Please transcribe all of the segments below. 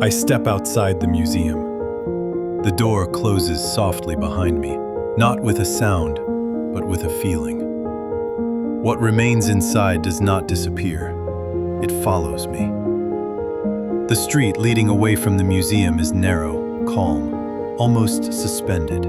I step outside the museum. The door closes softly behind me, not with a sound, but with a feeling. What remains inside does not disappear. It follows me. The street leading away from the museum is narrow, calm, almost suspended.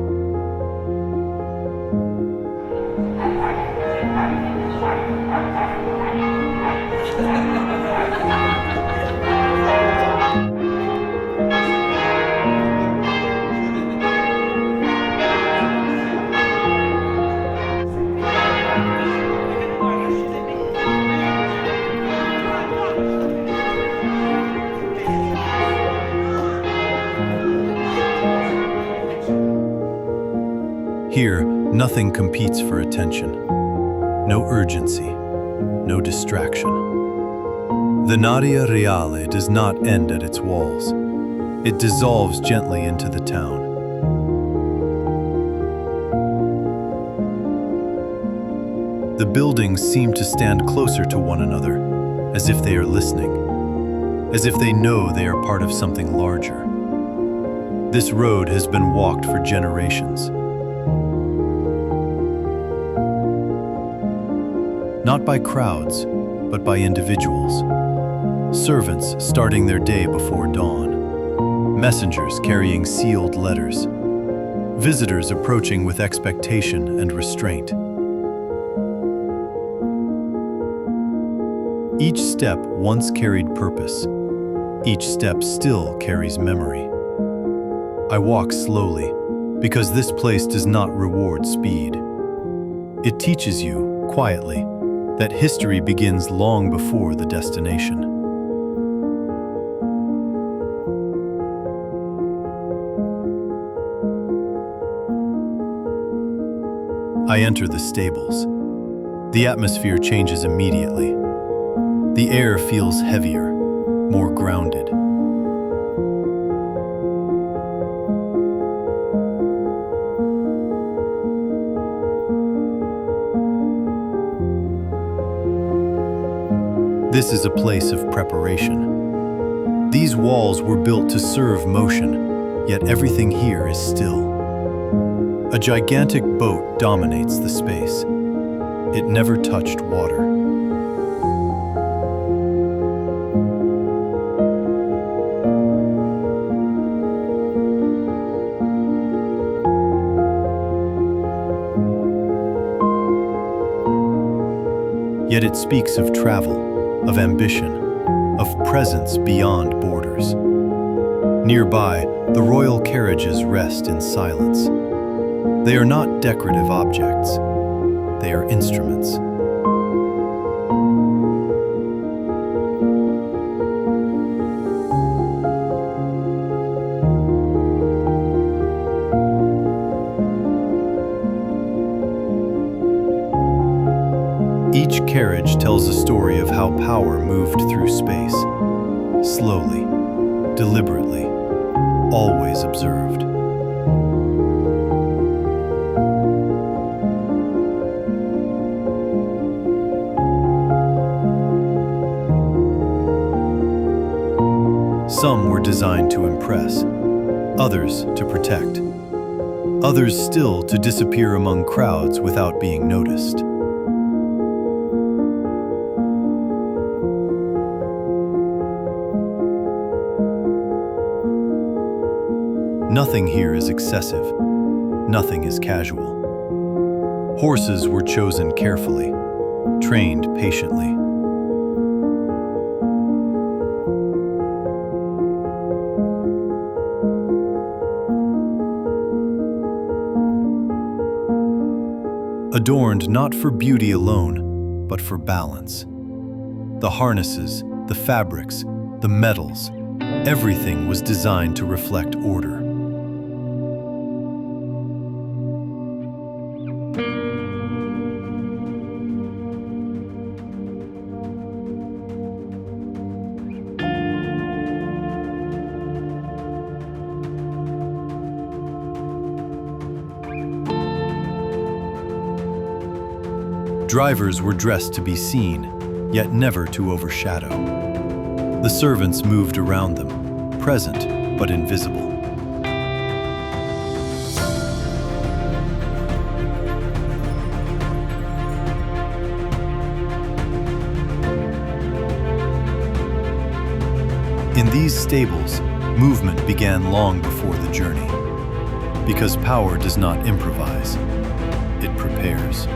Here, nothing competes for attention. No urgency, no distraction. Venaria Reale does not end at its walls. It dissolves gently into the town. The buildings seem to stand closer to one another, as if they are listening, as if they know they are part of something larger. This road has been walked for generations. Not by crowds, but by individuals. Servants starting their day before dawn. Messengers carrying sealed letters. Visitors approaching with expectation and restraint. Each step once carried purpose. Each step still carries memory. I walk slowly, because this place does not reward speed. It teaches you, quietly, that history begins long before the destination. I enter the stables. The atmosphere changes immediately. The air feels heavier, more grounded. This is a place of preparation. These walls were built to serve motion, yet everything here is still. A gigantic boat dominates the space. It never touched water. Yet it speaks of travel, of ambition, of presence beyond borders. Nearby, the royal carriages rest in silence. They are not decorative objects. They are instruments. Each carriage tells a story of how power moved through space, slowly, deliberately, always observed. Some were designed to impress, others to protect, others still to disappear among crowds without being noticed. Nothing here is excessive. Nothing is casual. Horses were chosen carefully, trained patiently. Adorned not for beauty alone, but for balance. The harnesses, the fabrics, the metals, everything was designed to reflect order. Drivers were dressed to be seen, yet never to overshadow. The servants moved around them, present but invisible. In these stables, movement began long before the journey, because power does not improvise, it prepares.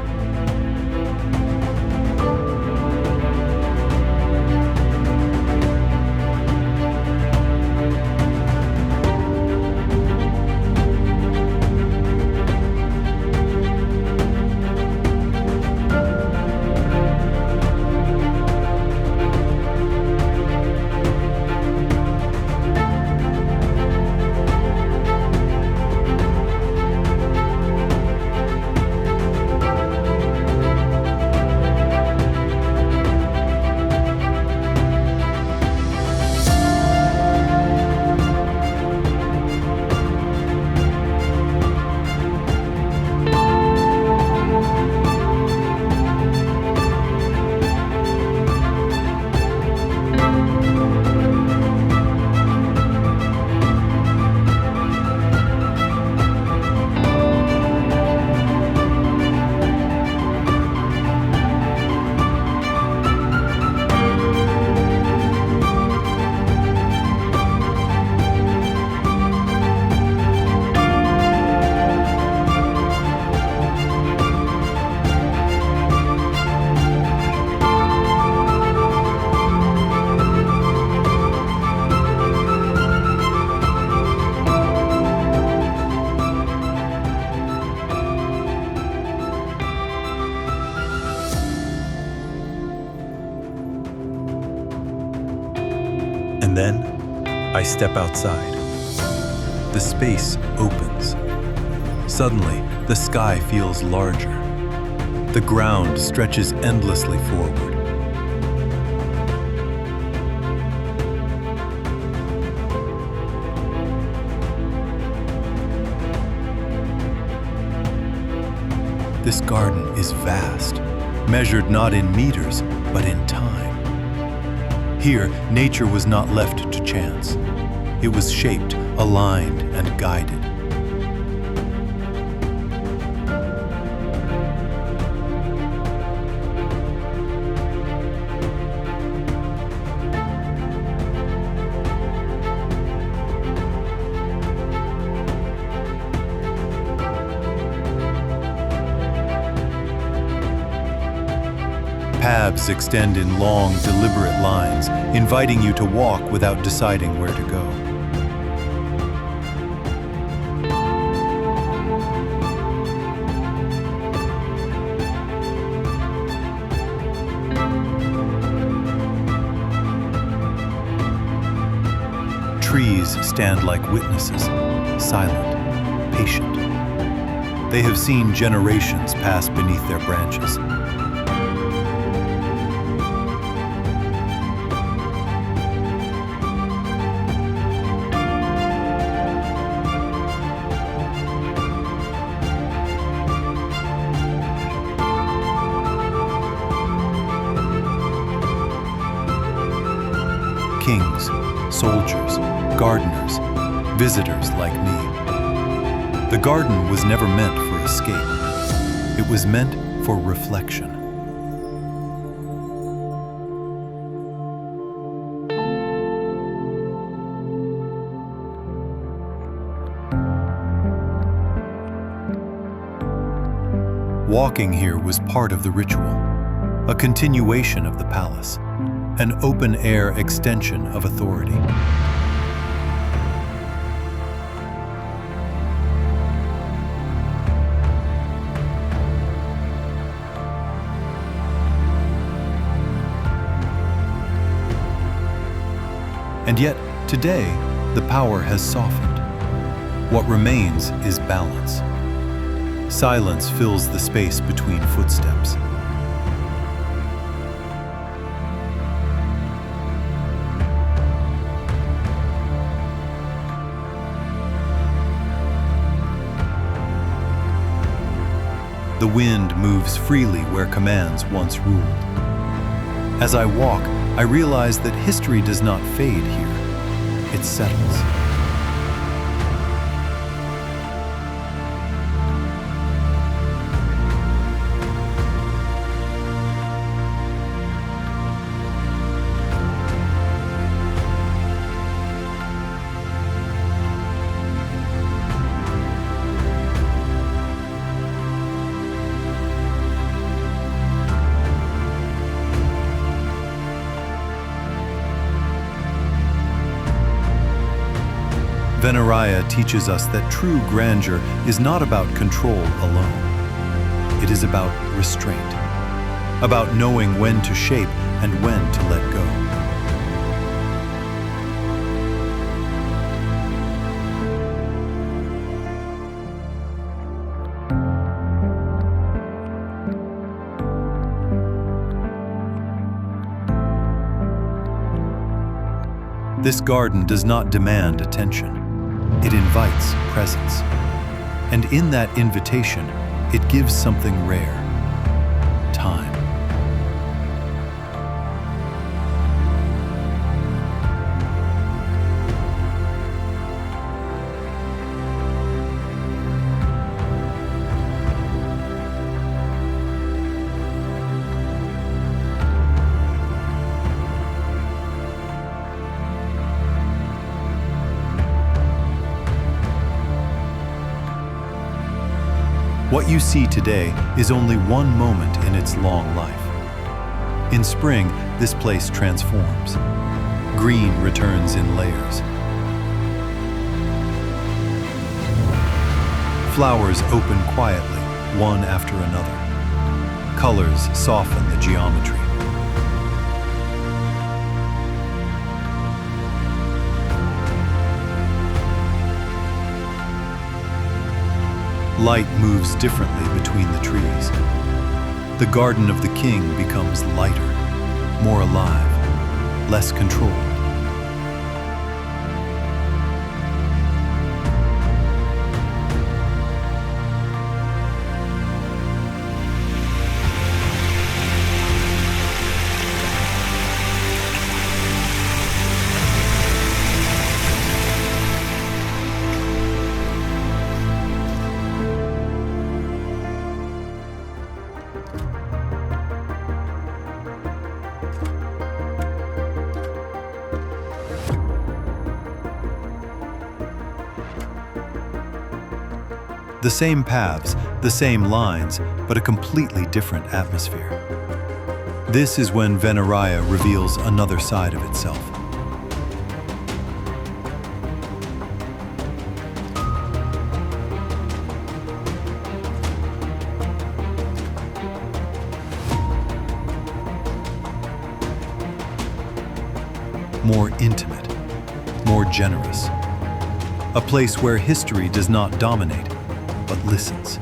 And then, I step outside. The space opens. Suddenly, the sky feels larger. The ground stretches endlessly forward. This garden is vast, measured not in meters, but in time. Here, nature was not left to chance. It was shaped, aligned, and guided. Paths extend in long, deliberate lines, inviting you to walk without deciding where to go. Trees stand like witnesses, silent, patient. They have seen generations pass beneath their branches. Kings, soldiers, gardeners, visitors like me. The garden was never meant for escape. It was meant for reflection. Walking here was part of the ritual, a continuation of the palace, an open-air extension of authority. And yet, today, the power has softened. What remains is balance. Silence fills the space between footsteps. The wind moves freely where commands once ruled. As I walk, I realize that history does not fade here. it settles. Venaria teaches us that true grandeur is not about control alone. It is about restraint, about knowing when to shape and when to let go. This garden does not demand attention. It invites presence. And in that invitation, it gives something rare: time. What you see today is only one moment in its long life. In spring, this place transforms. Green returns in layers. Flowers open quietly, one after another. Colors soften the geometry. Light moves differently between the trees. The garden of the king becomes lighter, more alive, less controlled. The same paths, the same lines, but a completely different atmosphere. This is when Venaria reveals another side of itself. More intimate, more generous. A place where history does not dominate, but listens.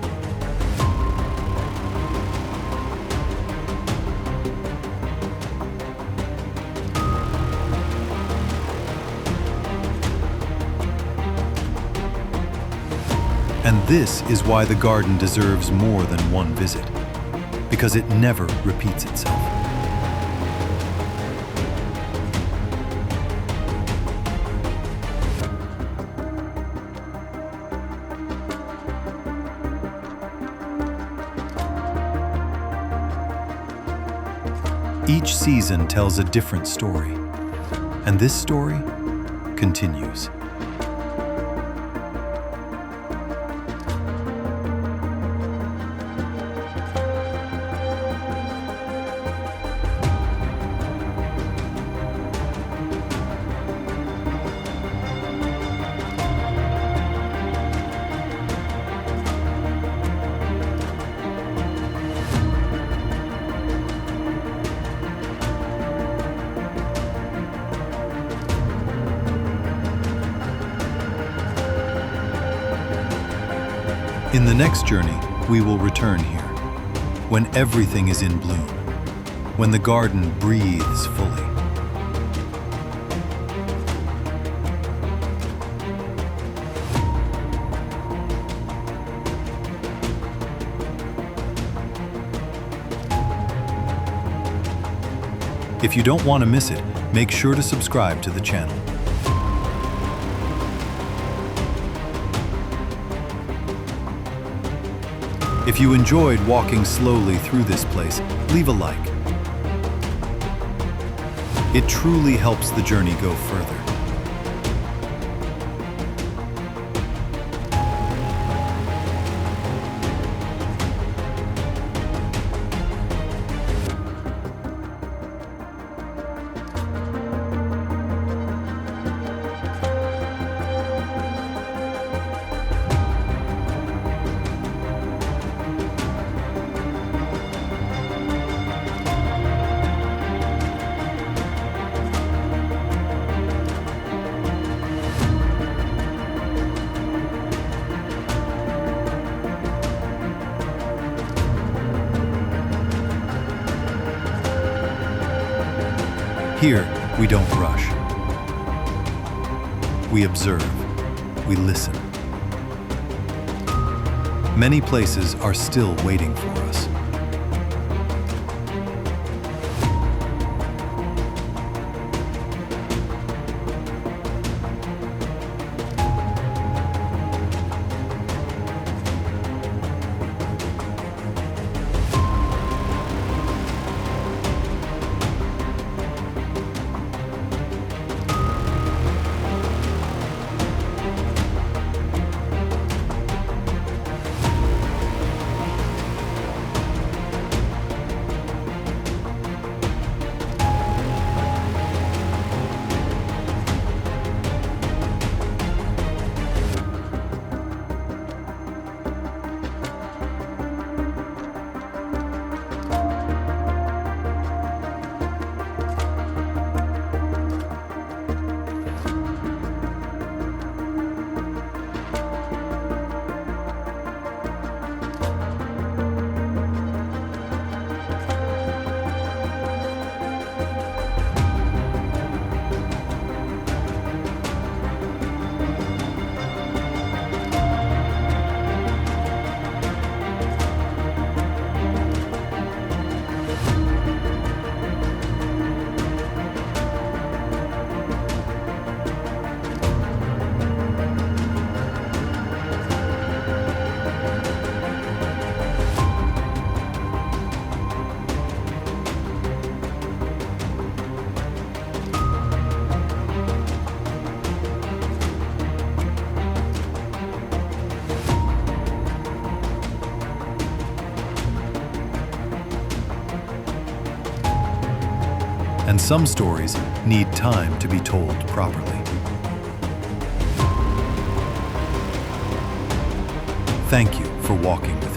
And this is why the garden deserves more than one visit, because it never repeats itself. Each season tells a different story, and this story continues. In the next journey, we will return here, when everything is in bloom, when the garden breathes fully. If you don't want to miss it, make sure to subscribe to the channel. If you enjoyed walking slowly through this place, leave a like. It truly helps the journey go further. Here, we don't rush. We observe. We listen. Many places are still waiting for us. And some stories need time to be told properly. Thank you for walking with me.